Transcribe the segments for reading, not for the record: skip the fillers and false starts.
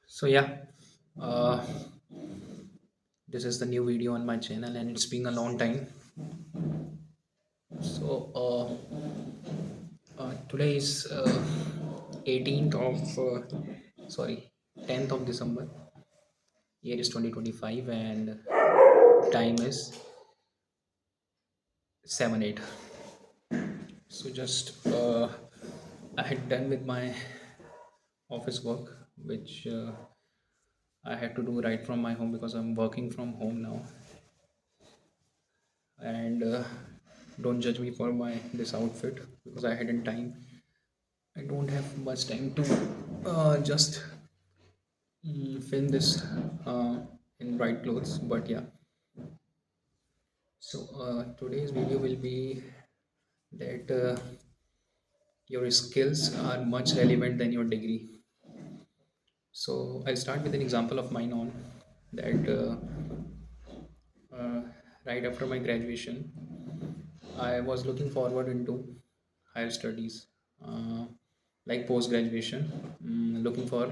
So yeah, uh, this is the new video on my channel, and it's been a long time. So today is 18th of sorry 10th of December. Year is 2025, and time is 7:08. So just I had done with my office work, which I had to do right from my home because I'm working from home now. And don't judge me for my this outfit because I hadn't time. I don't have much time to just film this in right clothes, but yeah. So today's video will be that your skills are much relevant than your degree. So I'll start with an example of mine on that. Uh, right after my graduation, I was looking forward into higher studies, like post graduation, looking for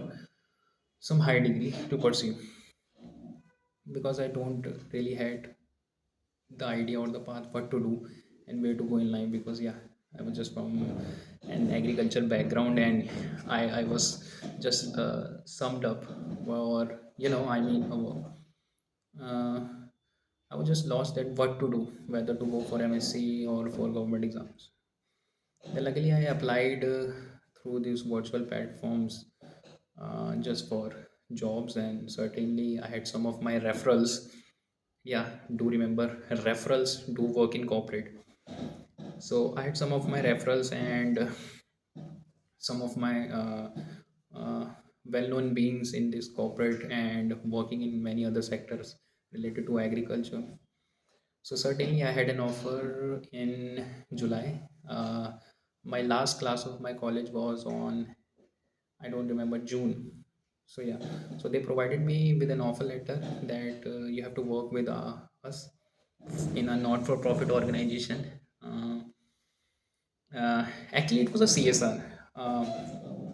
some high degree to pursue because I don't really had the idea or the path what to do and where to go in life. Because yeah, I was just from an agriculture background, and I was just summed up, or I mean, I was just lost at what to do, whether to go for MSc or for government exams. Then luckily I applied through these virtual platforms just for jobs, and certainly I had some of my referrals. Yeah, do remember, referrals do work in corporate. So I had some of my referrals, and some of my well-known beings in this corporate and working in many other sectors related to agriculture. So certainly I had an offer in July. My last class of my college was on, I don't remember, June. So yeah, so they provided me with an offer letter that you have to work with us in a not-for-profit organization. Actually, it was a CSR.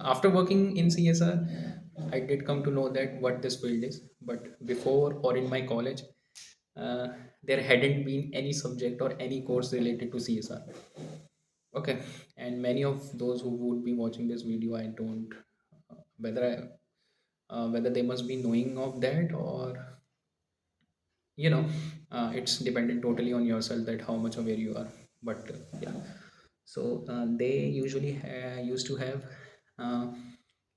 After working in CSR, I did come to know that what this field is. But before or in my college, there hadn't been any subject or any course related to CSR. Okay, and many of those who would be watching this video, I don't whether whether they must be knowing of that, or you know it's dependent totally on yourself that how much aware you are. But yeah, so they usually used to have uh,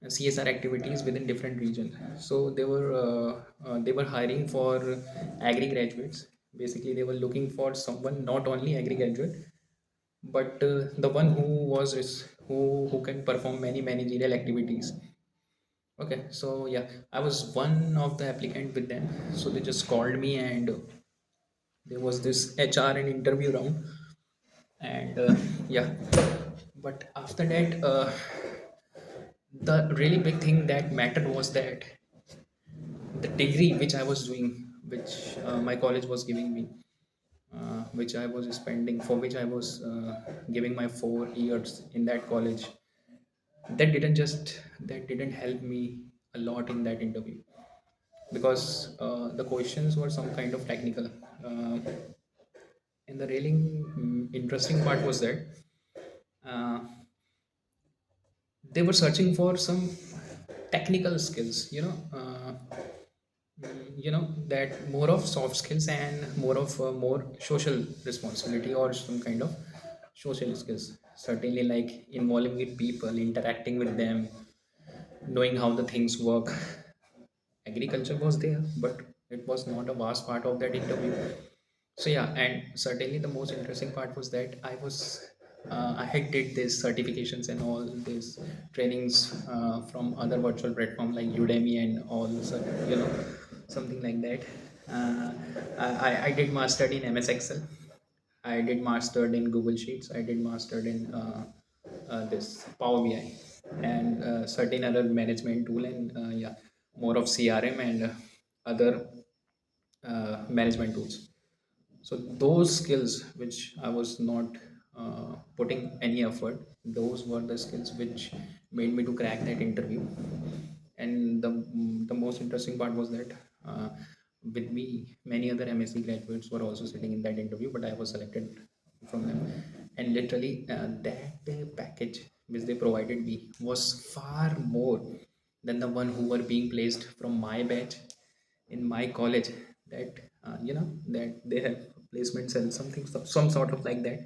CSR activities within different regions. So they were hiring for agri graduates. Basically they were looking for someone, not only agri graduate, but the one who can perform many managerial activities. Okay, so yeah, I was one of the applicant with them. So they just called me, and there was this HR and interview round, and yeah. But after that, the really big thing that mattered was that the degree which I was doing, which my college was giving me, which I was spending, for which I was giving my 4 years in that college. That didn't help me a lot in that interview, because the questions were some kind of technical. Uh, and the really interesting part was that uh, they were searching for some technical skills, that more of soft skills and more of more social responsibility or some kind of social skills, certainly like involving with people, interacting with them, knowing how the things work. Agriculture was there, but it was not a vast part of that interview. So yeah, and certainly the most interesting part was that I had did these certifications and all these trainings from other virtual platform like Udemy and all, so, something like that. I did mastered in MS Excel. I did mastered in Google Sheets. I did mastered in this Power BI, and certain other management tool, and yeah, more of CRM and other management tools. So those skills which I was not putting any effort, those were the skills which made me to crack that interview. And the most interesting part was that uh, with me, many other MSc graduates were also sitting in that interview, but I was selected from them. And literally, that package which they provided me was far more than the one who were being placed from my batch in my college. That that they have placements and something, some sort of like that.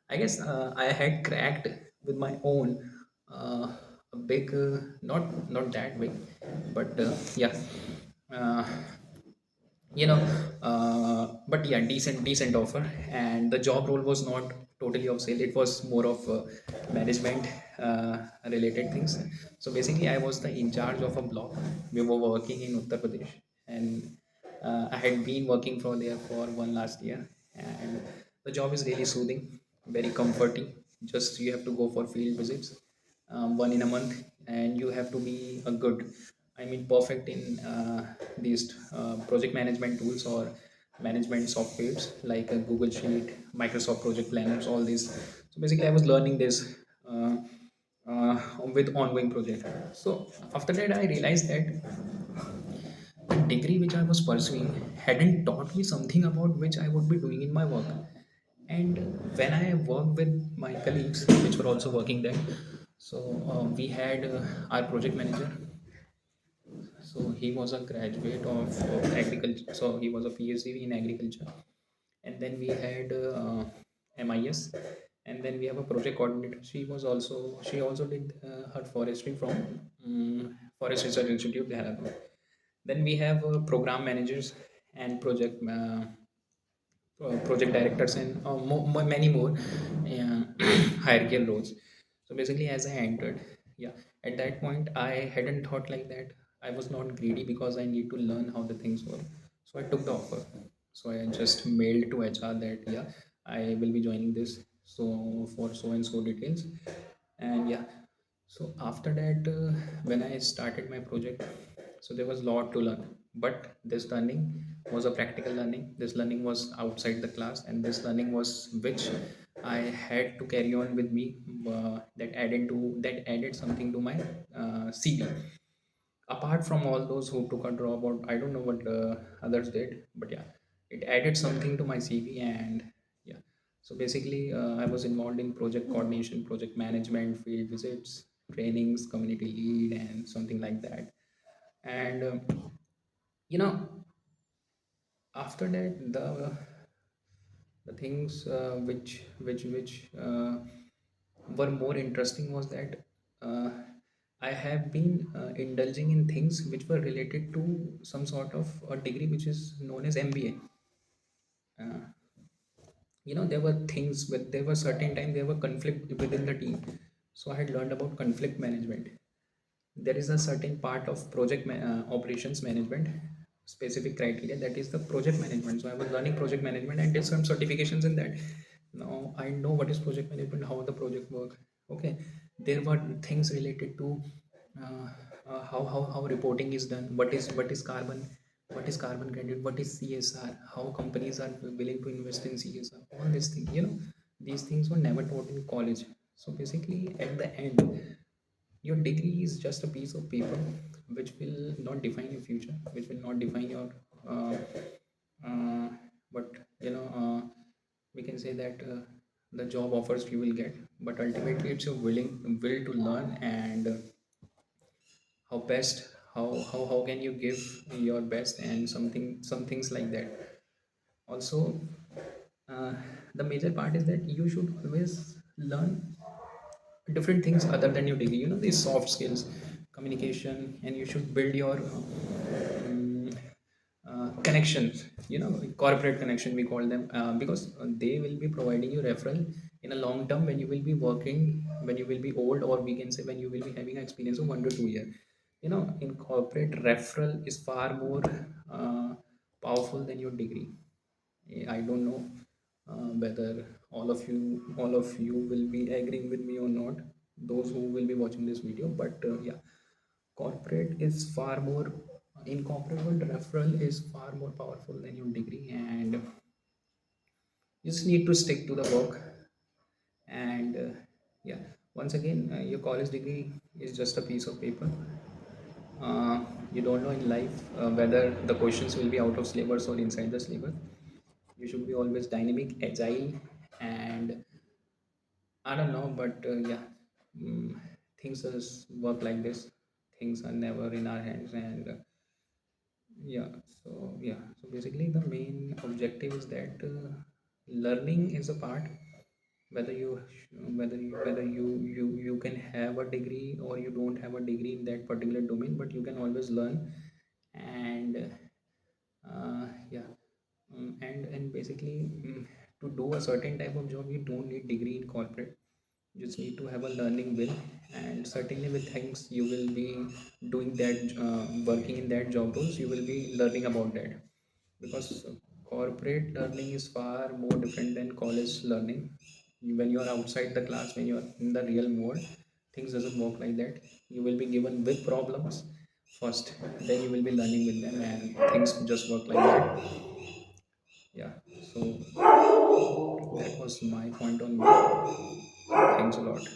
I guess I had cracked with my own a big, not that big, but yeah. uh, but yeah, decent offer. And the job role was not totally of sale, it was more of management related things. So basically I was the in charge of a block. We were working in Uttar Pradesh, and I had been working for there for one last year. And the job is really soothing, very comforting. Just you have to go for field visits, one in a month, and you have to be a good, I mean, perfect in these project management tools or management softwares like Google Sheet, Microsoft Project Planners, all these. So basically, I was learning this with ongoing project. So after that, I realized that the degree which I was pursuing hadn't taught me something about which I would be doing in my work. And when I worked with my colleagues, which were also working there, so we had our project manager. So he was a graduate of agriculture. So he was a PhD in agriculture. And then we had MIS. And then we have a project coordinator. She also did her forestry from Forest Research Institute, Dehradun. Then we have program managers and project directors, and many more hierarchical roles. So basically, as I entered, yeah, at that point, I hadn't thought like that. I was not greedy because I need to learn how the things work. So I took the offer. So I just mailed to HR that yeah, I will be joining this. So for so and so details, and yeah. So after that, when I started my project, so there was a lot to learn. But this learning was a practical learning. This learning was outside the class, and this learning was which I had to carry on with me. That added something to my CV. Apart from all those who took a dropout, I don't know what others did, but yeah, it added something to my CV. And yeah, so basically I was involved in project coordination, project management, field visits, trainings, community lead, and something like that. And you know after that, the things which were more interesting was that uh, I have been indulging in things which were related to some sort of a degree which is known as MBA. There were things, but there were certain time there were conflict within the team. So I had learned about conflict management. There is a certain part of operations management, specific criteria, that is the project management. So I was learning project management and did some certifications in that. Now I know what is project management, how the project work. Okay, there were things related to uh, how reporting is done, what is carbon credit, what is CSR, how companies are willing to invest in CSR, all these things. These things were never taught in college. So basically at the end, your degree is just a piece of paper which will not define your future, which will not define your uh, uh, but we can say that the job offers you will get, but ultimately it's your will to learn. And how best how can you give your best, and some things like that. Also, uh, the major part is that you should always learn different things other than your degree, these soft skills, communication, and you should build your connections, corporate connection we call them, because they will be providing you referral in a long term when you will be working, when you will be old, or we can say when you will be having an experience of 1 to 2 years. In corporate, referral is far more powerful than your degree. I don't know whether all of you will be agreeing with me or not, those who will be watching this video. But yeah, corporate is far more, in corporate world, referral is far more powerful than your degree. And you just need to stick to the work. And yeah, once again, your college degree is just a piece of paper. uh, You don't know in life whether the questions will be out of syllabus or inside the syllabus. You should be always dynamic, agile, and I don't know, but yeah, mm, things just work like this. Things are never in our hands, and yeah. So basically, the main objective is that learning is a part. Whether you whether you can have a degree or you don't have a degree in that particular domain, but you can always learn. And yeah, and basically, to do a certain type of job, you don't need degree in corporate. You just need to have a learning will, and certainly with things you will be doing that, working in that job roles, you will be learning about that. Because corporate learning is far more different than college learning. When you are outside the class, when you are in the real world, things doesn't work like that. You will be given with problems first, then you will be learning with them, and things just work like that. Yeah. So that was my point on view. Thanks a lot.